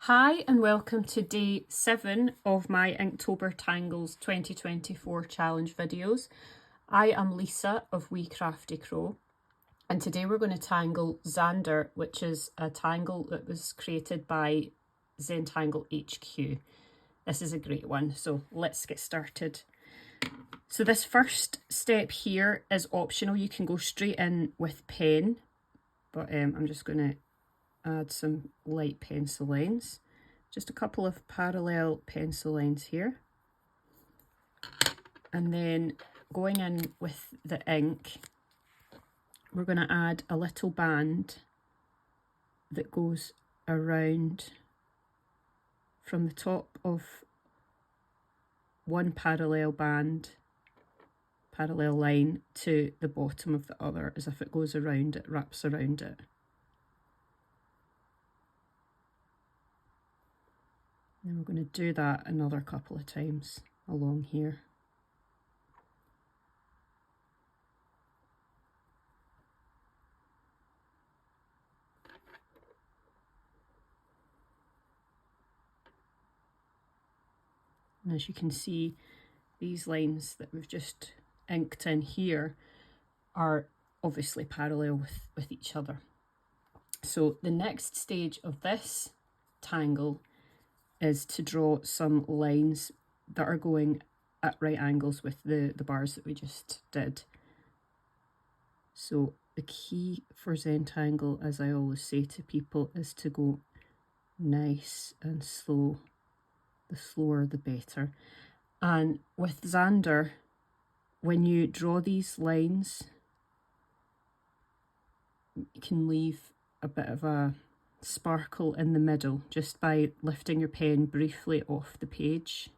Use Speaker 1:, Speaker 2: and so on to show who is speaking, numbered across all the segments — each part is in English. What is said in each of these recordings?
Speaker 1: Hi and welcome to day 7 of my Inktober Tangles 2024 challenge videos. I am Lisa of Wee Crafty Crow, and today we're going to tangle Zander, which is a tangle that was created by Zentangle HQ. This is a great one, so let's get started. So this first step here is optional. You can go straight in with pen, but I'm just going to add some light pencil lines. Just a couple of parallel pencil lines here. And then going in with the ink, we're going to add a little band that goes around from the top of one parallel line to the bottom of the other, as if it goes around it, wraps around it. And we're going to do that another couple of times along here. And as you can see, these lines that we've just inked in here are obviously parallel with each other. So the next stage of this tangle is to draw some lines that are going at right angles with the bars that we just did. So the key for Zentangle, as I always say to people, is to go nice and slow. The slower the better. And with Zander, when you draw these lines, you can leave a bit of a sparkle in the middle just by lifting your pen briefly off the page.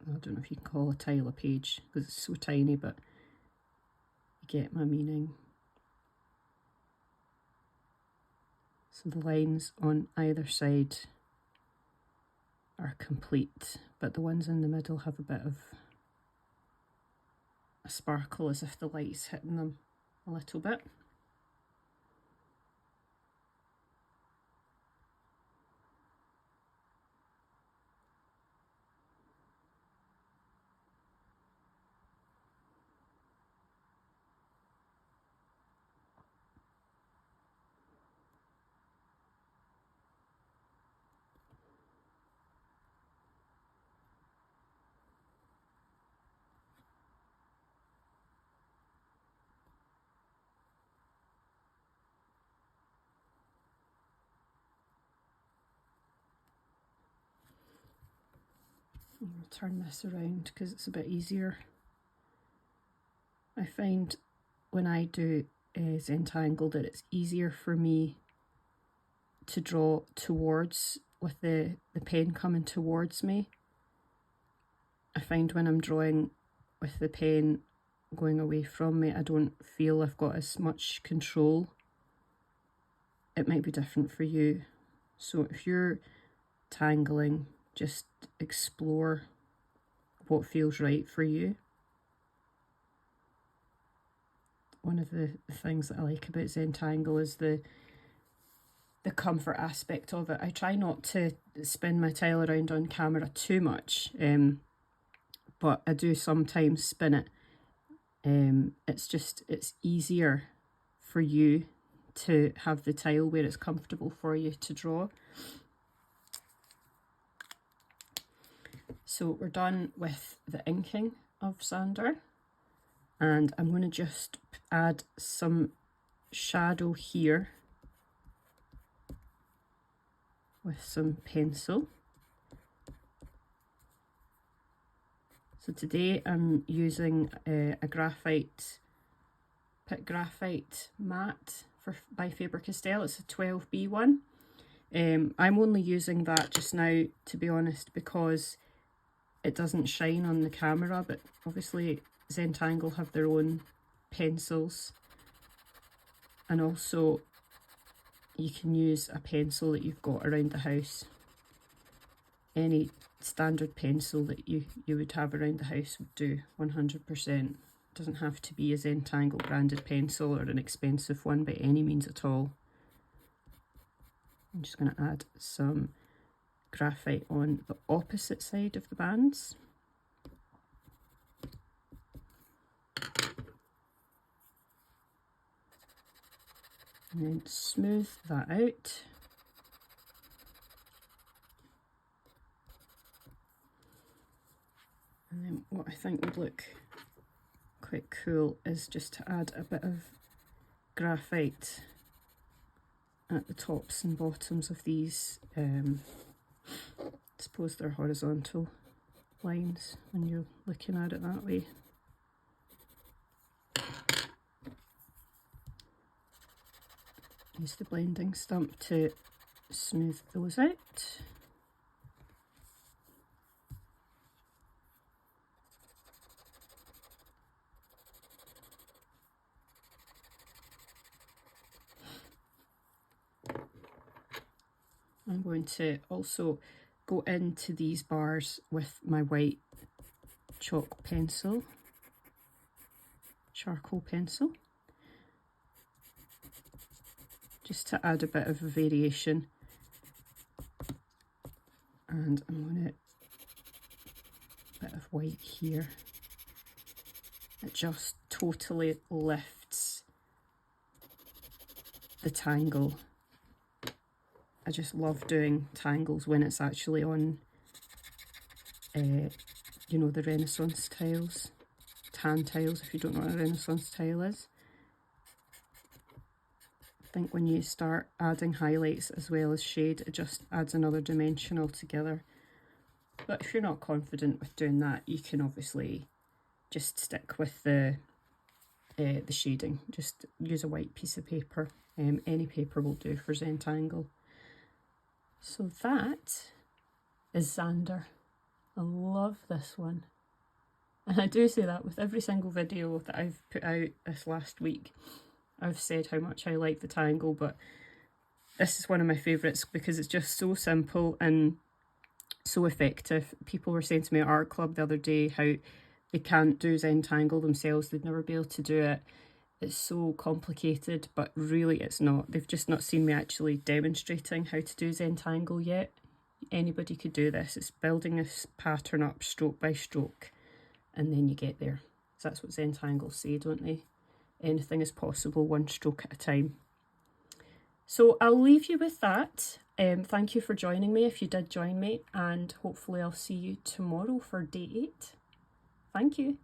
Speaker 1: I don't know if you can call a tile a page because it's so tiny, but you get my meaning. So the lines on either side are complete, but the ones in the middle have a bit of a sparkle, as if the light's hitting them a little bit. I'll turn this around because it's a bit easier. I find when I do Zentangle that it's easier for me to draw towards, with the pen coming towards me. I find when I'm drawing with the pen going away from me, I don't feel I've got as much control. It might be different for you. So if you're tangling, just explore what feels right for you. One of the things that I like about Zentangle is the comfort aspect of it. I try not to spin my tile around on camera too much, but I do sometimes spin it. It's easier for you to have the tile where it's comfortable for you to draw. So we're done with the inking of Zander, and I'm going to just add some shadow here with some pencil. So today I'm using a Pitt Graphite matte by Faber-Castell. It's a 12B one. I'm only using that just now, to be honest, because it doesn't shine on the camera, but obviously Zentangle have their own pencils, and also you can use a pencil that you've got around the house. Any standard pencil that you would have around the house would do 100%. It doesn't have to be a Zentangle branded pencil or an expensive one by any means at all. I'm just going to add some graphite on the opposite side of the bands. And then smooth that out. And then what I think would look quite cool is just to add a bit of graphite at the tops and bottoms of these, I suppose they're horizontal lines when you're looking at it that way. Use the blending stump to smooth those out. I'm going to also go into these bars with my white chalk pencil, charcoal pencil, just to add a bit of a variation. And I'm going to bit of white here. It just totally lifts the tangle. I just love doing tangles when it's actually on, you know, the Renaissance tiles, tan tiles, if you don't know what a Renaissance tile is. I think when you start adding highlights as well as shade, it just adds another dimension altogether. But if you're not confident with doing that, you can obviously just stick with the shading. Just use a white piece of paper. Any paper will do for Zentangle. So that is Zander. I love this one. And I do say that with every single video that I've put out this last week. I've said how much I like the Tangle, but this is one of my favourites because it's just so simple and so effective. People were saying to me at Art Club the other day how they can't do Zentangle themselves, they'd never be able to do it. It's so complicated, but really it's not. They've just not seen me actually demonstrating how to do Zentangle yet. Anybody could do this. It's building this pattern up stroke by stroke, and then you get there. So that's what Zentangles say, don't they? Anything is possible, one stroke at a time. So I'll leave you with that. Thank you for joining me if you did join me, and hopefully I'll see you tomorrow for day 8. Thank you.